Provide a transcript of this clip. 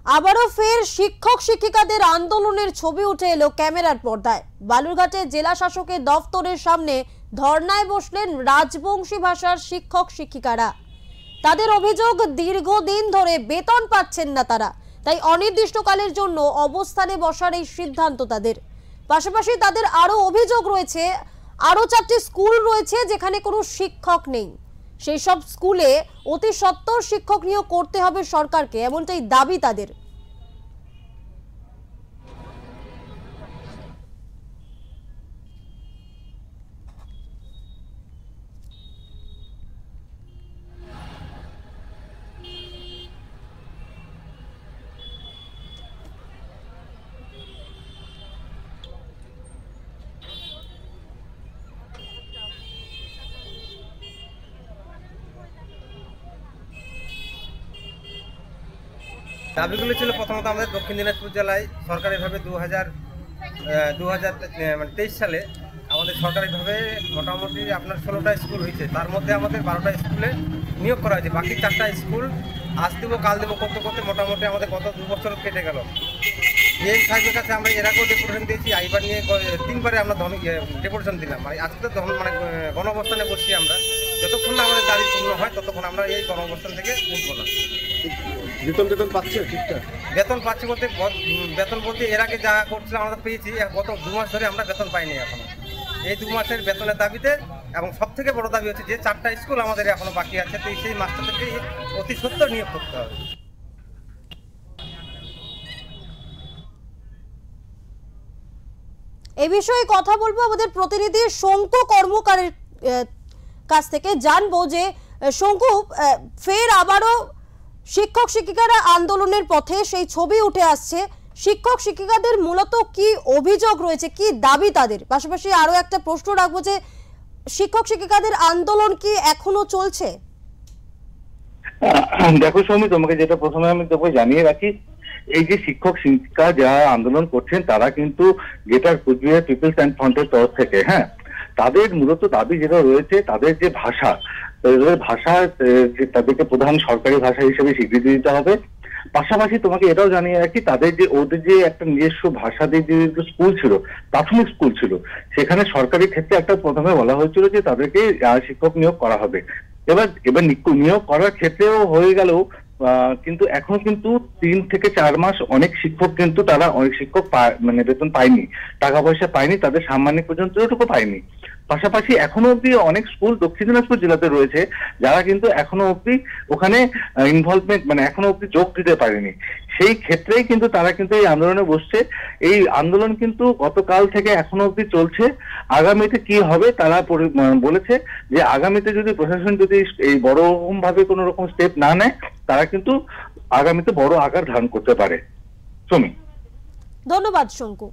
আবারও ফের শিক্ষক শিক্ষিকাদের আন্দোলনের ছবি উঠে এলো ক্যামেরার পর্দায়। বালুরঘাটে জেলা শাসকের দফতরের সামনে ধর্নায় বসলেন রাজবংশী ভাষার শিক্ষক শিক্ষিকারা। তাদের অভিযোগ, দীর্ঘদিন ধরে বেতন পাচ্ছেন না তারা, তাই অনির্দিষ্টকালের জন্য অবস্থানে বসার এই সিদ্ধান্ত তাদের। পাশাপাশি তাদের আরো অভিযোগ রয়েছে, আরো 4টি স্কুল রয়েছে যেখানে কোনো শিক্ষক নেই। সেই সব স্কুলে অতি সত্বর শিক্ষক নিয়োগ করতে হবে সরকারকে, এমনটাই দাবি তাদের। দাবিগুলো ছিল প্রথমত আমাদের দক্ষিণ দিনাজপুর জেলায় সরকারিভাবে 2023 সালে আমাদের সরকারিভাবে মোটামুটি আপনার 16টা স্কুল হয়েছে, তার মধ্যে আমাদের 12টা স্কুলে নিয়োগ করা হয়েছে। বাকি 4টা স্কুল আজ দেবো কাল দেবো করতে করতে মোটামুটি আমাদের গত 2 বছর কেটে গেল। এই সাহেবের কাছে আমরা এর আগেও ডেপুটেশন দিয়েছি, এইবার নিয়ে 3বারে আমরা ডেপুটেশন দিলাম। আজকে তো গণঅবস্থানে বসছি আমরা, যতক্ষণ না আমাদের দাবি পূর্ণ হয় ততক্ষণ আমরা এই গণঅবস্থান থেকে উঠবো না। বেতন পাচ্ছে ঠিকঠাক? বেতন পাচ্ছি বলতে এর আগে যা করছিলাম আমরা পেয়েছি, গত 2 মাস ধরে আমরা বেতন পাইনি এখনো। এই 2 মাসের বেতনের দাবিতে, এবং সব থেকে বড় দাবি হচ্ছে যে 4টা স্কুল আমাদের এখনো বাকি আছে, তো সেই মাস্টারদেরকে অতি সত্বর নিয়োগ করতে হবে। এই বিষয়ে কথা বলবো আমাদের প্রতিনিধি শঙ্কু কর্মকারের কাছ থেকে, জানবো যে শঙ্কু, ফের আবারও শিক্ষক শিক্ষিকারা আন্দোলনের পথে, সেই ছবি উঠে আসছে। শিক্ষক শিক্ষিকাদের মূলত কি অভিযোগ রয়েছে, কি দাবি তাদের? পাশাপাশি আরো একটা প্রশ্ন রাখবো যে শিক্ষক শিক্ষিকাদের আন্দোলন কি এখনো চলছে? দেখো সৌমি, তোমাকে যেটা প্রথমে আমি তোমাকে জানিয়ে রাখি, এই যে শিক্ষক শিক্ষিকা যারা আন্দোলন করছেন তারা কিন্তু গ্রেটার কুচবিহার পিপলস অ্যান্ড ফ্রন্টের তরফ থেকে, তাদের মূলত দাবি যেটা রয়েছে, তাদের যে ভাষা, তাদেরকে প্রধান সরকারি ভাষা হিসেবে স্বীকৃতি দিতে হবে। পাশাপাশি তোমাকে এটাও জানিয়ে রাখি, ওদের যে একটা নিজস্ব ভাষাদের যে স্কুল ছিল, প্রাথমিক স্কুল ছিল, সেখানে সরকারি ক্ষেত্রে একটা প্রথমে বলা হয়েছিল যে তাদেরকে শিক্ষক নিয়োগ করা হবে। এবার নিয়োগ করার ক্ষেত্রেও হয়ে গেল, কিন্তু এখন কিন্তু 3 থেকে 4 মাস অনেক শিক্ষক বেতন পায়নি, টাকা পয়সা পায়নি, তাদের সাম্মানিক পর্যন্ত এটুকু পায়নি। পাশাপাশি এখনো অব্দি অনেক স্কুল দক্ষিণ দিনাজপুর জেলাতে রয়েছে যারা কিন্তু এখনো অব্দি ওখানে ইনভলভমেন্ট এখনো অব্দি যোগ দিতে পারেনি। সেই ক্ষেত্রেই কিন্তু তারা কিন্তু এই আন্দোলনে বসছে। এই আন্দোলন কিন্তু গতকাল থেকে এখনো অব্দি চলছে। আগামীতে কি হবে তারা বলেছে যে আগামীতে যদি প্রশাসন যদি এই বড় রকম ভাবে কোনো রকম স্টেপ না নেয়, তারা কিন্তু আগামীতে বড় আকার ধারণ করতে পারে। ধন্যবাদ শঙ্কু।